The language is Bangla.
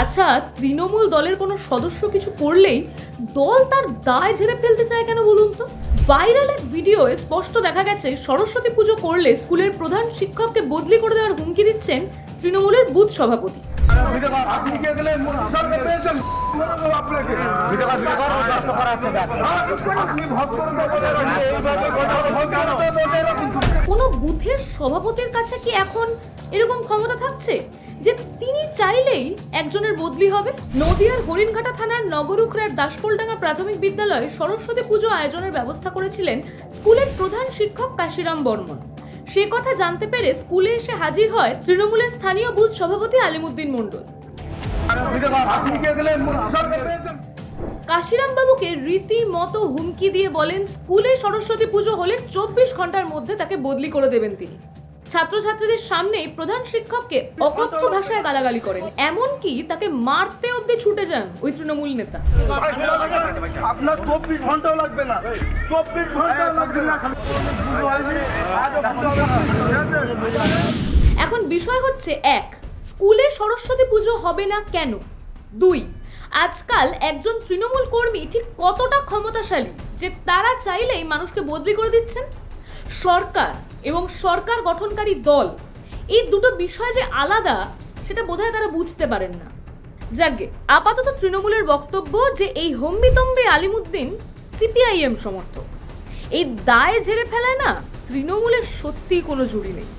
আচ্ছা, তৃণমূল দলের কোনো সদস্য কিছু করলেই দল তার দায় ঝেড়ে ফেলতে চায় কেন বলুন তো? ভাইরাল এক ভিডিওয়ে স্পষ্ট দেখা গেছে সরস্বতী পুজো করলে স্কুলের প্রধান শিক্ষককে বদলি করে দেওয়ার হুমকি দিচ্ছেন তৃণমূলের বুথ সভাপতি। কোনো বুথের সভাপতির কাছে কি এখন এরকম ক্ষমতা থাকছে যে তিনি চাইলেই একজনের বদলি হবে? নদিয়ার হরিণঘাটা থানার নগরুখরার দাসপোলডাঙ্গা প্রাথমিক বিদ্যালয়ে সরস্বতী পুজো আয়োজনের ব্যবস্থা করেছিলেন স্কুলের প্রধান শিক্ষক কাশিরাম বর্মন। সে কথা জানতে পেরে স্কুলে এসে হাজির হয় তৃণমূলের স্থানীয় বুথ সভাপতি আলিমুদ্দিন মণ্ডল। কাশিরাম বাবুকে রীতিমতো হুমকি দিয়ে বলেন স্কুলে সরস্বতী পুজো হলে 24 ঘন্টার মধ্যে তাকে বদলি করে দেবেন তিনি। ছাত্রছাত্রীদের সামনেই প্রধান শিক্ষককে অকথ্য ভাষায় গালাগালি করেন, এমনকি তাকে মারতে অবধি ছুটে যান ওই তৃণমূল নেতা। আপনার 24 ঘন্টাও লাগবে না, 24 ঘন্টাও লাগবে না। এখন বিষয় হচ্ছে, 1, স্কুলে সরস্বতী পুজো হবে না কেন? 2, আজকাল একজন তৃণমূল কর্মী ঠিক কতটা ক্ষমতাশালী যে তারা চাইলেই মানুষকে বদলি করে দিচ্ছেন? সরকার এবং সরকার গঠনকারী দল, এই দুটো বিষয় যে আলাদা সেটা বোধহয় তারা বুঝতে পারেন না। যাকে আপাতত তৃণমূলের বক্তব্য যে এই হম্বিতম্বি আলিমুদ্দিন সিপিআইএম সমর্থক। এই দায় ঝেড়ে ফেলায় না তৃণমূলের সত্যিই কোনো জুড়ি নেই।